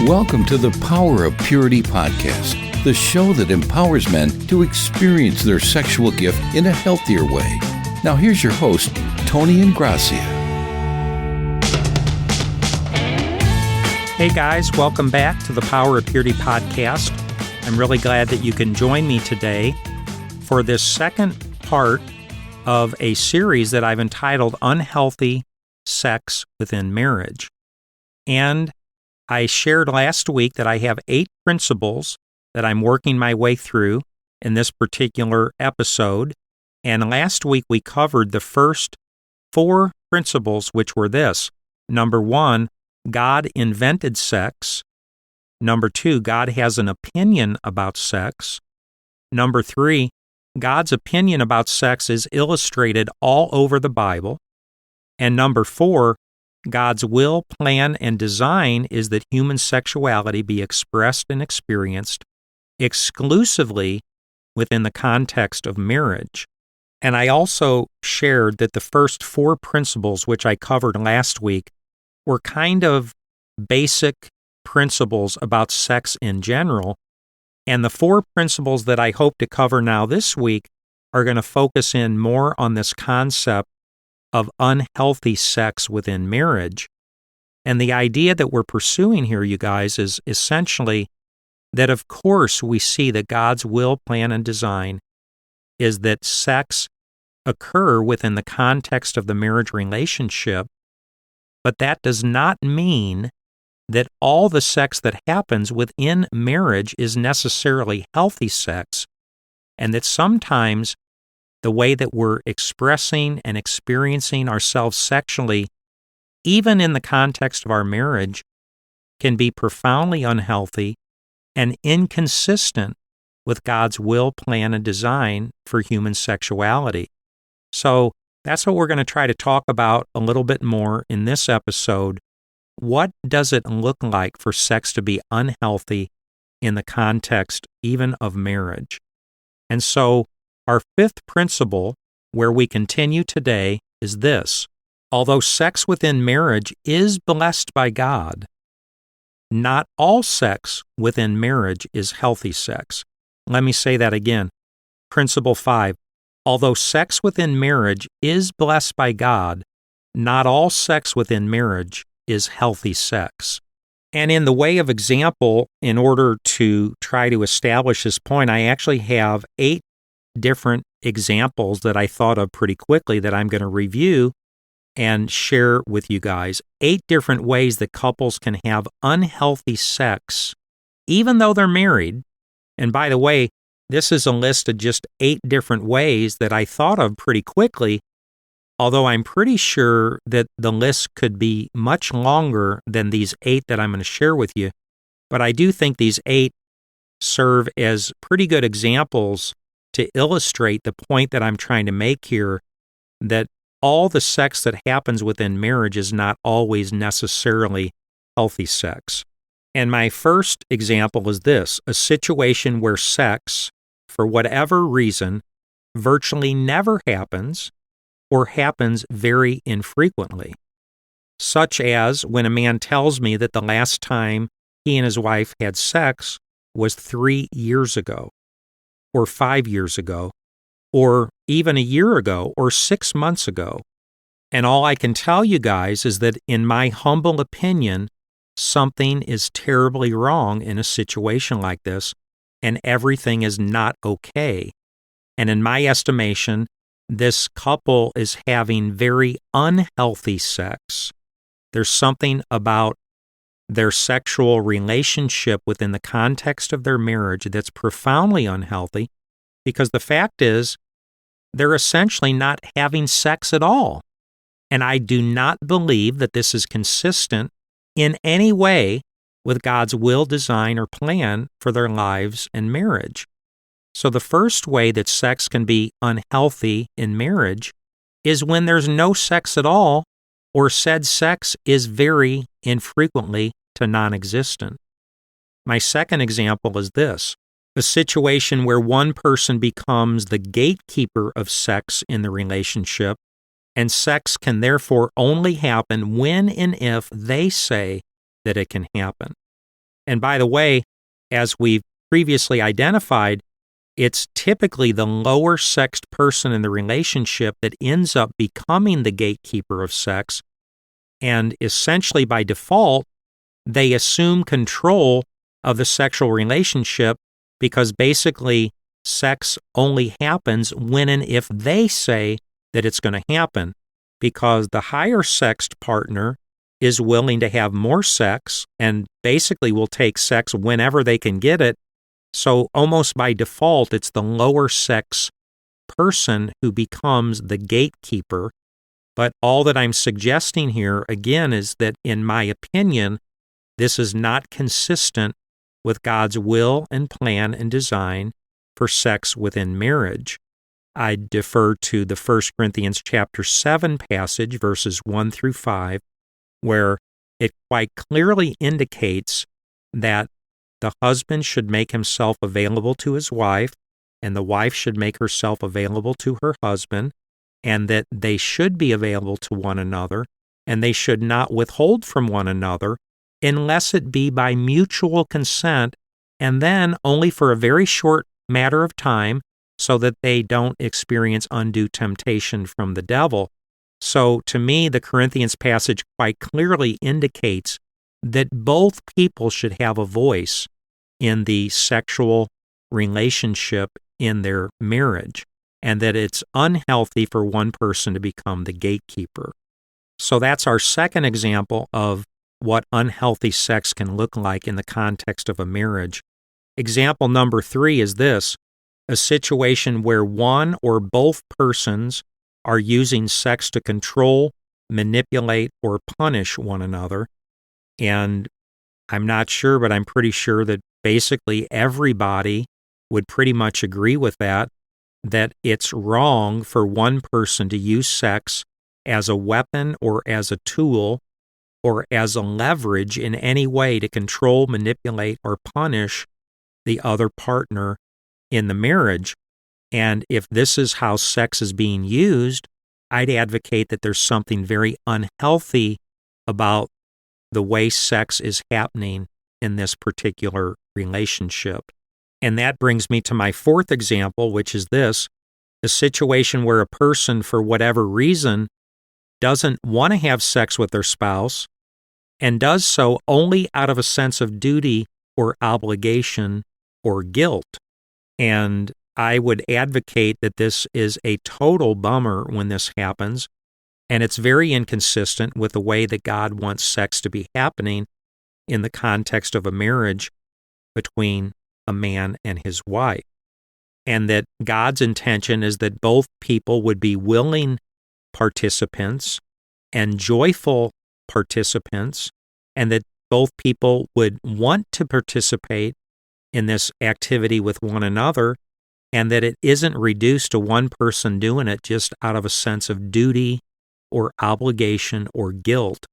Welcome to the Power of Purity podcast, the show that empowers men to experience their sexual gift in a healthier way. Now here's your host, Tony Ingrassia. Hey guys, welcome back to the Power of Purity podcast. I'm really glad that you can join me today for this second part of a series that I've entitled Unhealthy Sex Within Marriage. And I shared last week that I have 8 principles that I'm working my way through in this particular episode. And last week we covered the first 4 principles, which were this. Number 1, God invented sex. Number 2, God has an opinion about sex. Number 3, God's opinion about sex is illustrated all over the Bible. And number 4, God's will, plan, and design is that human sexuality be expressed and experienced exclusively within the context of marriage. And I also shared that the first 4 principles, which I covered last week, were kind of basic principles about sex in general. And the 4 principles that I hope to cover now this week are going to focus in more on this concept of unhealthy sex within marriage. And the idea that we're pursuing here, you guys, is essentially that of course we see that God's will, plan, and design is that sex occur within the context of the marriage relationship, but that does not mean that all the sex that happens within marriage is necessarily healthy sex, and that sometimes the way that we're expressing and experiencing ourselves sexually, even in the context of our marriage, can be profoundly unhealthy and inconsistent with God's will, plan, and design for human sexuality. So that's what we're going to try to talk about a little bit more in this episode. What does it look like for sex to be unhealthy in the context even of marriage? And so our 5th principle, where we continue today, is this. Although sex within marriage is blessed by God, not all sex within marriage is healthy sex. Let me say that again. Principle 5. Although sex within marriage is blessed by God, not all sex within marriage is healthy sex. And in the way of example, in order to try to establish this point, I actually have 8 different examples that I thought of pretty quickly that I'm going to review and share with you guys. 8 different ways that couples can have unhealthy sex, even though they're married. And by the way, this is a list of just 8 different ways that I thought of pretty quickly, although I'm pretty sure that the list could be much longer than these 8 that I'm going to share with you. But I do think these 8 serve as pretty good examples to illustrate the point that I'm trying to make here, that all the sex that happens within marriage is not always necessarily healthy sex. And my first example is this: a situation where sex, for whatever reason, virtually never happens or happens very infrequently, such as when a man tells me that the last time he and his wife had sex was 3 years ago, or 5 years ago, or even a year ago, or 6 months ago. And all I can tell you guys is that in my humble opinion, something is terribly wrong in a situation like this, and everything is not okay. And in my estimation, this couple is having very unhealthy sex. There's something about their sexual relationship within the context of their marriage that's profoundly unhealthy, because the fact is, they're essentially not having sex at all. And I do not believe that this is consistent in any way with God's will, design, or plan for their lives and marriage. So the first way that sex can be unhealthy in marriage is when there's no sex at all, or said sex is very infrequently to non-existent. My second example is this: a situation where one person becomes the gatekeeper of sex in the relationship, and sex can therefore only happen when and if they say that it can happen. And by the way, as we've previously identified, it's typically the lower sexed person in the relationship that ends up becoming the gatekeeper of sex. And essentially by default, they assume control of the sexual relationship because basically sex only happens when and if they say that it's going to happen, because the higher sexed partner is willing to have more sex and basically will take sex whenever they can get it. So almost by default, it's the lower sex person who becomes the gatekeeper. But all that I'm suggesting here, again, is that in my opinion, this is not consistent with God's will and plan and design for sex within marriage. I defer to the 1 Corinthians chapter 7 passage, verses 1 through 5, where it quite clearly indicates that the husband should make himself available to his wife, and the wife should make herself available to her husband, and that they should be available to one another, and they should not withhold from one another unless it be by mutual consent, and then only for a very short matter of time, so that they don't experience undue temptation from the devil. So to me, the Corinthians passage quite clearly indicates that both people should have a voice in the sexual relationship in their marriage, and that it's unhealthy for one person to become the gatekeeper. So that's our second example of what unhealthy sex can look like in the context of a marriage. Example number 3 is this: a situation where one or both persons are using sex to control, manipulate, or punish one another. And I'm not sure, but I'm pretty sure that basically everybody would pretty much agree with that it's wrong for one person to use sex as a weapon or as a tool or as a leverage in any way to control, manipulate, or punish the other partner in the marriage. And if this is how sex is being used, I'd advocate that there's something very unhealthy about the way sex is happening in this particular relationship. And that brings me to my fourth example, which is this: a situation where a person, for whatever reason, doesn't want to have sex with their spouse and does so only out of a sense of duty or obligation or guilt. And I would advocate that this is a total bummer when this happens, and it's very inconsistent with the way that God wants sex to be happening in the context of a marriage between a man and his wife. And that God's intention is that both people would be willing participants and joyful participants, and that both people would want to participate in this activity with one another, and that it isn't reduced to one person doing it just out of a sense of duty or obligation or guilt.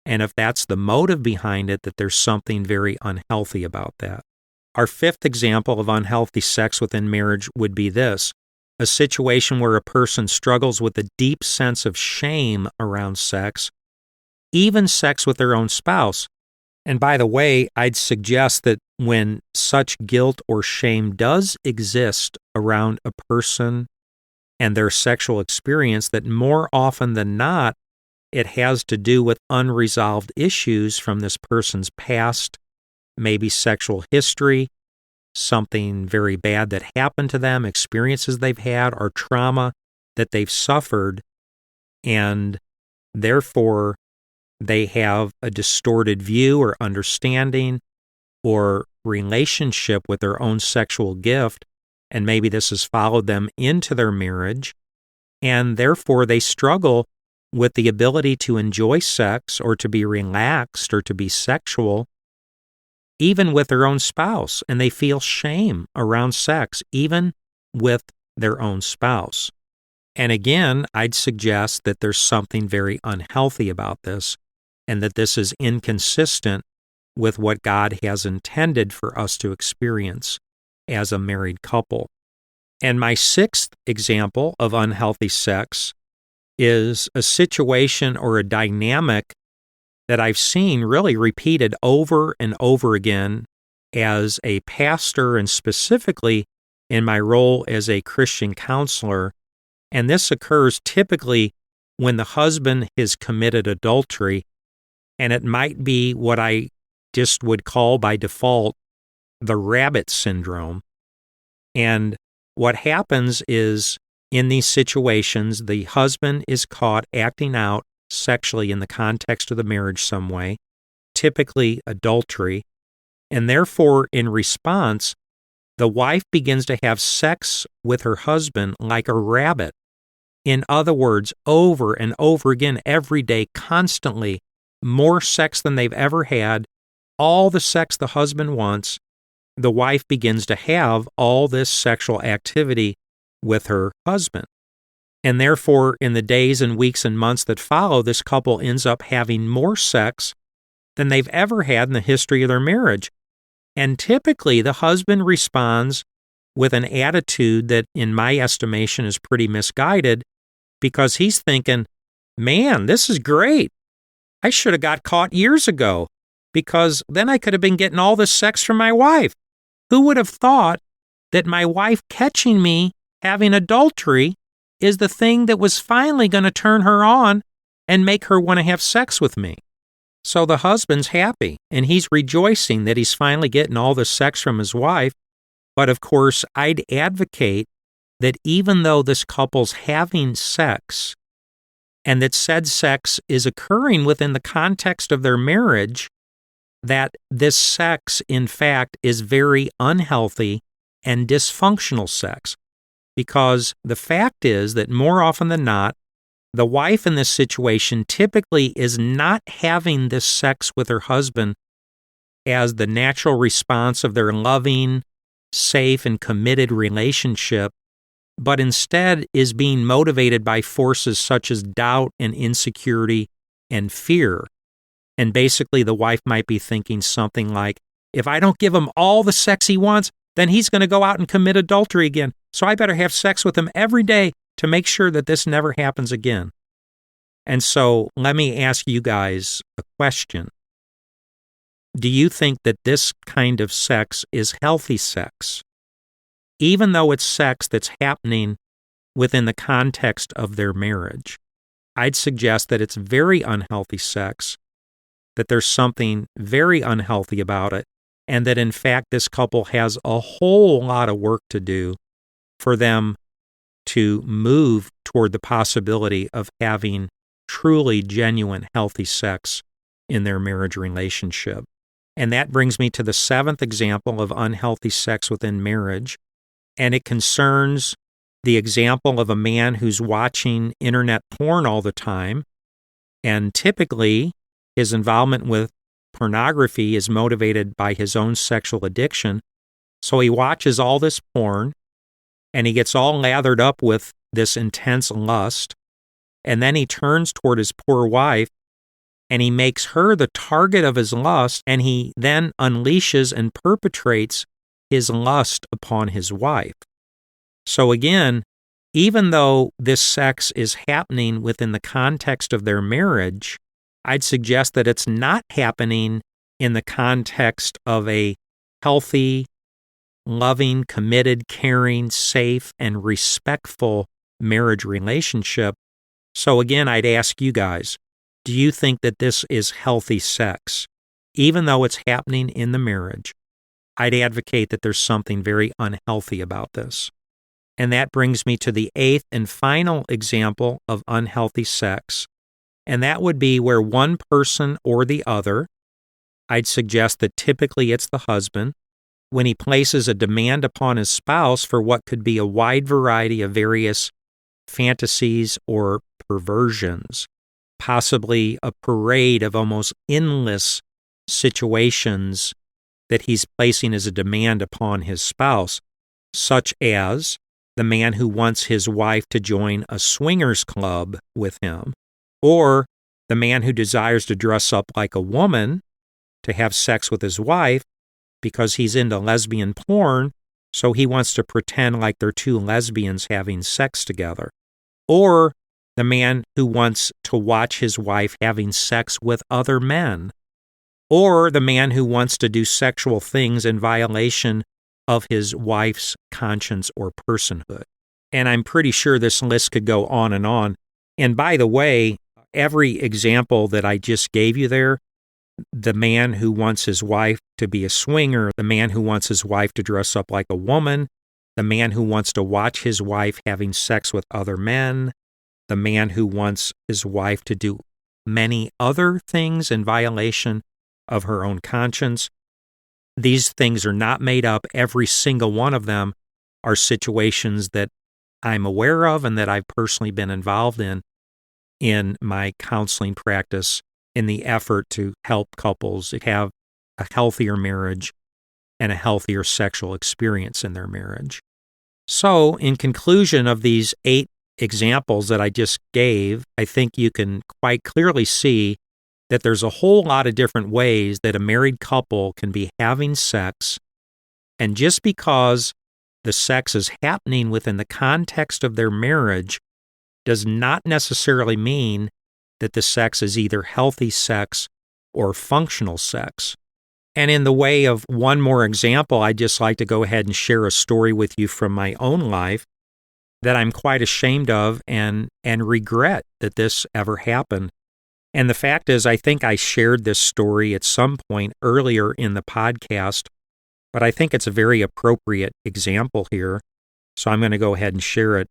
And if that's the motive behind it, that there's something very unhealthy about that. Our fifth example of unhealthy sex within marriage would be this: a situation where a person struggles with a deep sense of shame around sex, even sex with their own spouse. And by the way, I'd suggest that when such guilt or shame does exist around a person and their sexual experience, that more often than not, it has to do with unresolved issues from this person's past, maybe sexual history, something very bad that happened to them, experiences they've had, or trauma that they've suffered, and therefore they have a distorted view or understanding or relationship with their own sexual gift, and maybe this has followed them into their marriage, and therefore they struggle with the ability to enjoy sex or to be relaxed or to be sexual, even with their own spouse, and they feel shame around sex, even with their own spouse. And again, I'd suggest that there's something very unhealthy about this, and that this is inconsistent with what God has intended for us to experience as a married couple. And my sixth example of unhealthy sex is a situation or a dynamic that I've seen really repeated over and over again as a pastor and specifically in my role as a Christian counselor. And this occurs typically when the husband has committed adultery, and it might be what I just would call by default the rabbit syndrome. And what happens is in these situations, the husband is caught acting out sexually in the context of the marriage some way, typically adultery, and therefore in response, the wife begins to have sex with her husband like a rabbit. In other words, over and over again, every day, constantly, more sex than they've ever had, all the sex the husband wants, the wife begins to have all this sexual activity with her husband. And therefore, in the days and weeks and months that follow, this couple ends up having more sex than they've ever had in the history of their marriage. And typically, the husband responds with an attitude that, in my estimation, is pretty misguided because he's thinking, man, this is great. I should have got caught years ago because then I could have been getting all this sex from my wife. Who would have thought that my wife catching me having adultery is the thing that was finally going to turn her on and make her want to have sex with me? So the husband's happy, and he's rejoicing that he's finally getting all this sex from his wife. But of course, I'd advocate that even though this couple's having sex, and that said sex is occurring within the context of their marriage, that this sex, in fact, is very unhealthy and dysfunctional sex. Because the fact is that more often than not, the wife in this situation typically is not having this sex with her husband as the natural response of their loving, safe, and committed relationship, but instead is being motivated by forces such as doubt and insecurity and fear. And basically, the wife might be thinking something like, if I don't give him all the sex he wants, then he's going to go out and commit adultery again. So I better have sex with him every day to make sure that this never happens again. And so let me ask you guys a question. Do you think that this kind of sex is healthy sex? Even though it's sex that's happening within the context of their marriage, I'd suggest that it's very unhealthy sex, that there's something very unhealthy about it, and that in fact this couple has a whole lot of work to do for them to move toward the possibility of having truly genuine healthy sex in their marriage relationship. And that brings me to the seventh example of unhealthy sex within marriage, and it concerns the example of a man who's watching internet porn all the time, and typically his involvement with pornography is motivated by his own sexual addiction. So he watches all this porn, and he gets all lathered up with this intense lust, and then he turns toward his poor wife, and he makes her the target of his lust, and he then unleashes and perpetrates his lust upon his wife. So again, even though this sex is happening within the context of their marriage, I'd suggest that it's not happening in the context of a healthy, loving, committed, caring, safe, and respectful marriage relationship. So again, I'd ask you guys, do you think that this is healthy sex? Even though it's happening in the marriage, I'd advocate that there's something very unhealthy about this. And that brings me to the eighth and final example of unhealthy sex, and that would be where one person or the other, I'd suggest that typically it's the husband, when he places a demand upon his spouse for what could be a wide variety of various fantasies or perversions, possibly a parade of almost endless situations that he's placing as a demand upon his spouse, such as the man who wants his wife to join a swingers club with him, or the man who desires to dress up like a woman to have sex with his wife because he's into lesbian porn, so he wants to pretend like they're two lesbians having sex together. Or the man who wants to watch his wife having sex with other men, or the man who wants to do sexual things in violation of his wife's conscience or personhood. And I'm pretty sure this list could go on and on. And by the way, every example that I just gave you there, the man who wants his wife to be a swinger, the man who wants his wife to dress up like a woman, the man who wants to watch his wife having sex with other men, the man who wants his wife to do many other things in violation of her own conscience. These things are not made up. Every single one of them are situations that I'm aware of and that I've personally been involved in my counseling practice in the effort to help couples have a healthier marriage and a healthier sexual experience in their marriage. So, in conclusion of these 8 examples that I just gave, I think you can quite clearly see that there's a whole lot of different ways that a married couple can be having sex, and just because the sex is happening within the context of their marriage does not necessarily mean that the sex is either healthy sex or functional sex. And in the way of one more example, I'd just like to go ahead and share a story with you from my own life that I'm quite ashamed of and regret that this ever happened. And the fact is, I think I shared this story at some point earlier in the podcast, but I think it's a very appropriate example here, so I'm going to go ahead and share it.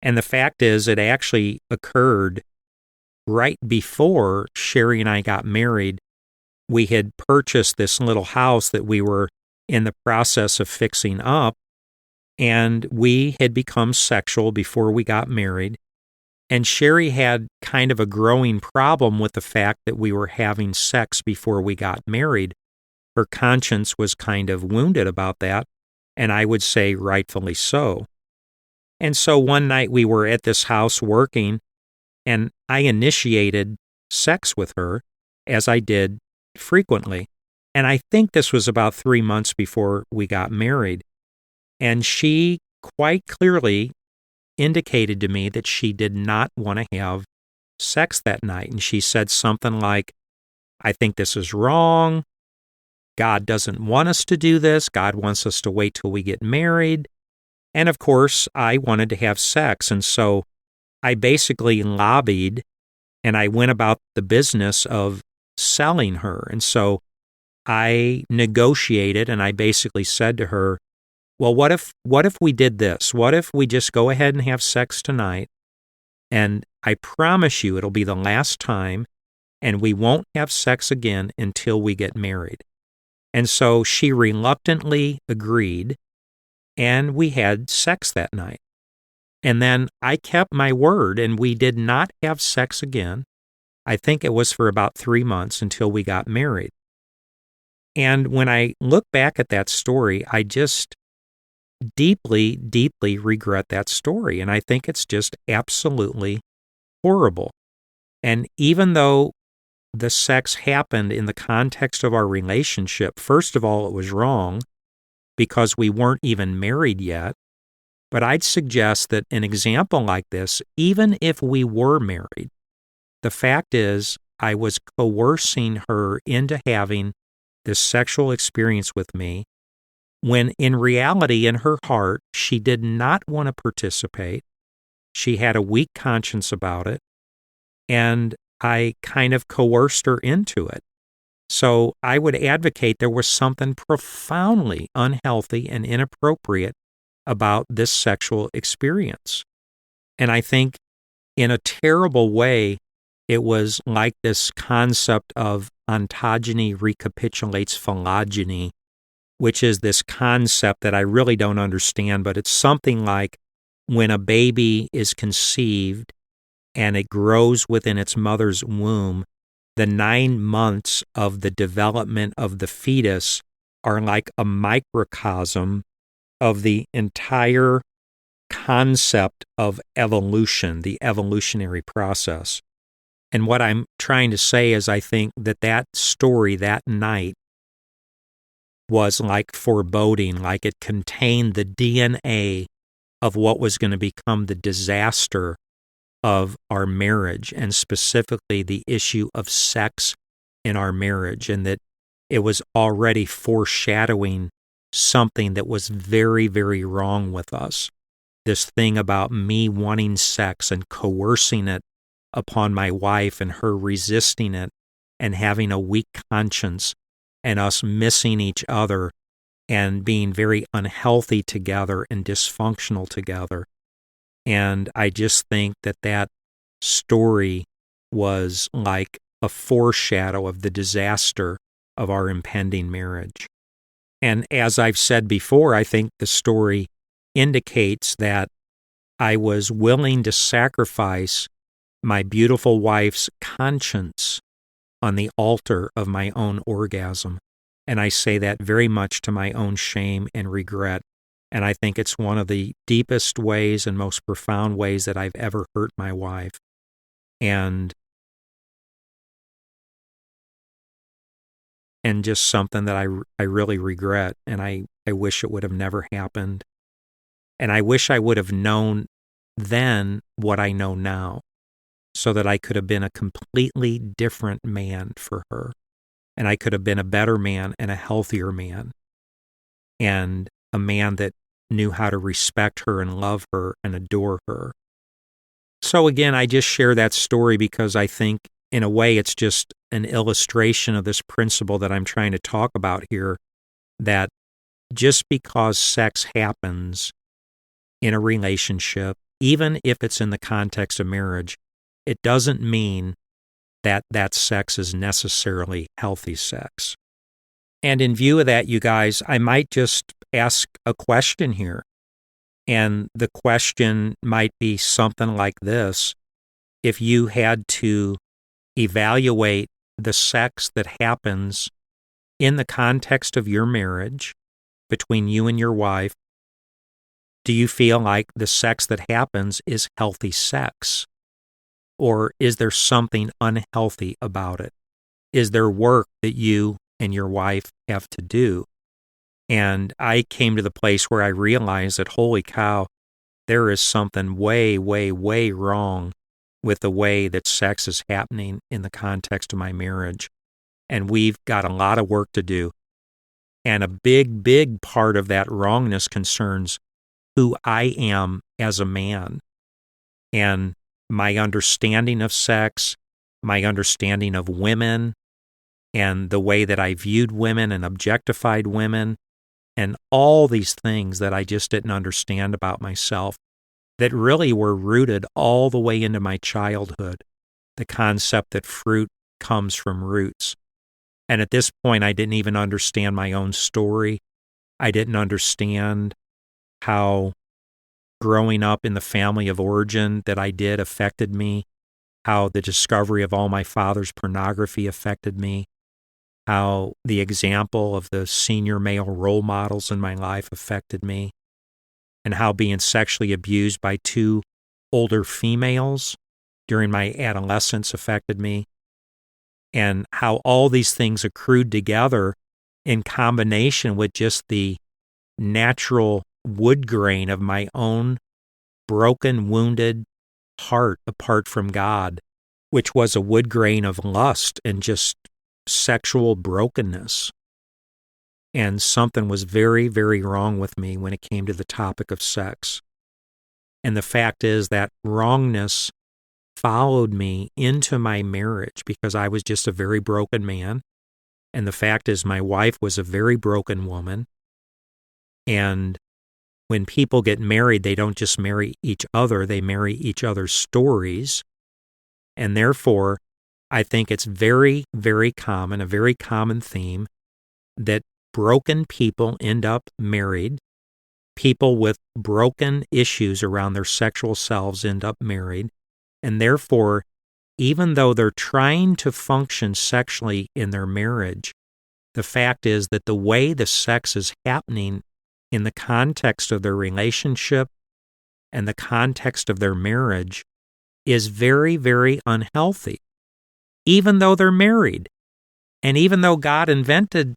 And the fact is, it actually occurred right before Sherry and I got married. We had purchased this little house that we were in the process of fixing up, and we had become sexual before we got married. And Sherry had kind of a growing problem with the fact that we were having sex before we got married. Her conscience was kind of wounded about that, and I would say rightfully so. And so one night we were at this house working, and I initiated sex with her, as I did frequently. And I think this was about 3 months before we got married. And she quite clearly indicated to me that she did not want to have sex that night. And she said something like, "I think this is wrong. God doesn't want us to do this. God wants us to wait till we get married." And of course, I wanted to have sex. And so I basically lobbied and I went about the business of selling her. And so I negotiated and I basically said to her, "Well, what if we did this? What if we just go ahead and have sex tonight? And I promise you it'll be the last time, and we won't have sex again until we get married." And so she reluctantly agreed, and we had sex that night. And then I kept my word, and we did not have sex again. I think it was for about 3 months until we got married. And when I look back at that story, I just deeply, deeply regret that story. And I think it's just absolutely horrible. And even though the sex happened in the context of our relationship, first of all, it was wrong because we weren't even married yet. But I'd suggest that an example like this, even if we were married, the fact is I was coercing her into having this sexual experience with me, when in reality, in her heart, she did not want to participate. She had a weak conscience about it, and I kind of coerced her into it. So I would advocate there was something profoundly unhealthy and inappropriate about this sexual experience. And I think in a terrible way, it was like this concept of ontogeny recapitulates phylogeny, which is this concept that I really don't understand, but it's something like when a baby is conceived and it grows within its mother's womb, the 9 months of the development of the fetus are like a microcosm of the entire concept of evolution, the evolutionary process. And what I'm trying to say is I think that story that night was like foreboding, like it contained the DNA of what was going to become the disaster of our marriage, and specifically the issue of sex in our marriage, and that it was already foreshadowing something that was very, very wrong with us. This thing about me wanting sex and coercing it upon my wife and her resisting it and having a weak conscience and us missing each other and being very unhealthy together and dysfunctional together. And I just think that that story was like a foreshadow of the disaster of our impending marriage. And as I've said before, I think the story indicates that I was willing to sacrifice my beautiful wife's conscience on the altar of my own orgasm. And I say that very much to my own shame and regret. And I think it's one of the deepest ways and most profound ways that I've ever hurt my wife. And just something that I really regret, and I wish it would have never happened. And I wish I would have known then what I know now, so that I could have been a completely different man for her. And I could have been a better man and a healthier man, and a man that knew how to respect her and love her and adore her. So again, I just share that story because I think in a way it's just an illustration of this principle that I'm trying to talk about here, that just because sex happens in a relationship, even if it's in the context of marriage, it doesn't mean that that sex is necessarily healthy sex. And in view of that, you guys, I might just ask a question here. And the question might be something like this. If you had to evaluate the sex that happens in the context of your marriage between you and your wife, do you feel like the sex that happens is healthy sex? Or is there something unhealthy about it? Is there work that you and your wife have to do? And I came to the place where I realized that, holy cow, there is something way, way, way wrong with the way that sex is happening in the context of my marriage. And we've got a lot of work to do. And a big, big part of that wrongness concerns who I am as a man, and my understanding of sex, my understanding of women, and the way that I viewed women and objectified women, and all these things that I just didn't understand about myself that really were rooted all the way into my childhood, the concept that fruit comes from roots. And at this point, I didn't even understand my own story. I didn't understand how growing up in the family of origin that I did affected me, how the discovery of all my father's pornography affected me, how the example of the senior male role models in my life affected me, and how being sexually abused by two older females during my adolescence affected me, and how all these things accrued together in combination with just the natural wood grain of my own broken, wounded heart apart from God, which was a wood grain of lust and just sexual brokenness. And something was very, very wrong with me when it came to the topic of sex. And the fact is that wrongness followed me into my marriage because I was just a very broken man. And the fact is my wife was a very broken woman. And when people get married, they don't just marry each other, they marry each other's stories. And therefore, I think it's very, very common, a very common theme, that broken people end up married. People with broken issues around their sexual selves end up married. And therefore, even though they're trying to function sexually in their marriage, the fact is that the way the sex is happening in the context of their relationship and the context of their marriage is very, very unhealthy, even though they're married. And even though God invented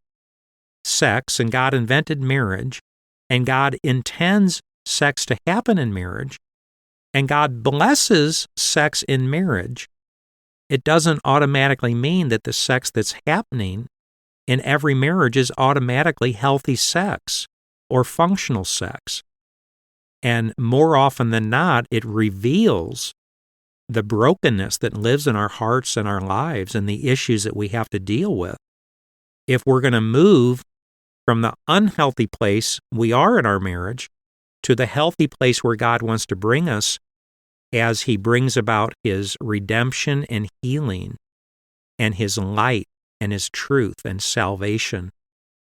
sex and God invented marriage and God intends sex to happen in marriage, and God blesses sex in marriage, it doesn't automatically mean that the sex that's happening in every marriage is automatically healthy sex or functional sex. And more often than not, it reveals the brokenness that lives in our hearts and our lives and the issues that we have to deal with. If we're going to move from the unhealthy place we are in our marriage to the healthy place where God wants to bring us as He brings about His redemption and healing and His light and His truth and salvation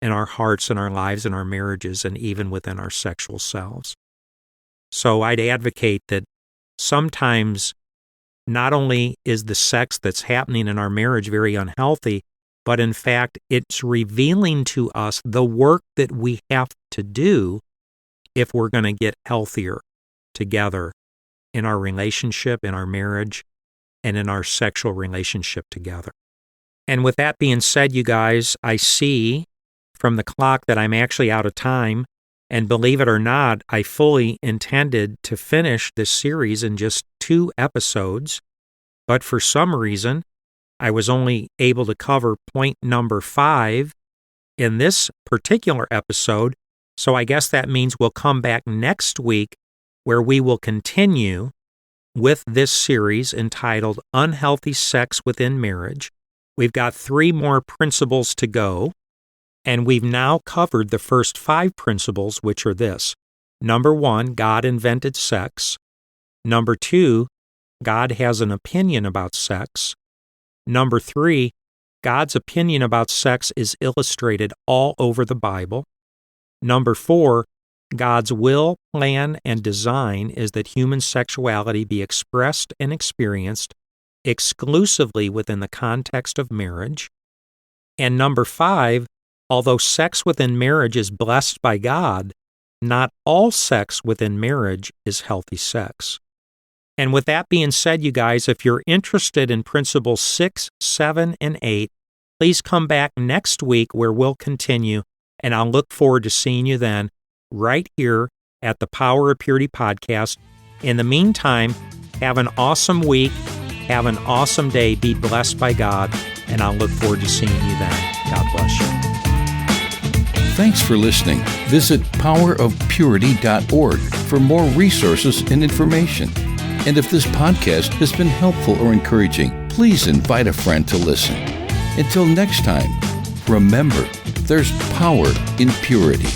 in our hearts and our lives and our marriages and even within our sexual selves. So I'd advocate that sometimes not only is the sex that's happening in our marriage very unhealthy, but in fact, it's revealing to us the work that we have to do if we're going to get healthier together in our relationship, in our marriage, and in our sexual relationship together. And with that being said, you guys, I see from the clock that I'm actually out of time. And believe it or not, I fully intended to finish this series in just 2 episodes. But for some reason, I was only able to cover point number 5 in this particular episode. So I guess that means we'll come back next week where we will continue with this series entitled Unhealthy Sex Within Marriage. We've got 3 more principles to go. And we've now covered the first 5 principles, which are this. Number 1, God invented sex. Number 2, God has an opinion about sex. Number 3, God's opinion about sex is illustrated all over the Bible. Number 4, God's will, plan, and design is that human sexuality be expressed and experienced exclusively within the context of marriage. And number 5, although sex within marriage is blessed by God, not all sex within marriage is healthy sex. And with that being said, you guys, if you're interested in principles 6, 7, and 8, please come back next week where we'll continue, and I'll look forward to seeing you then right here at the Power of Purity podcast. In the meantime, have an awesome week, have an awesome day, be blessed by God, and I'll look forward to seeing you then. God bless you. Thanks for listening. Visit powerofpurity.org for more resources and information. And if this podcast has been helpful or encouraging, please invite a friend to listen. Until next time, remember, there's power in purity.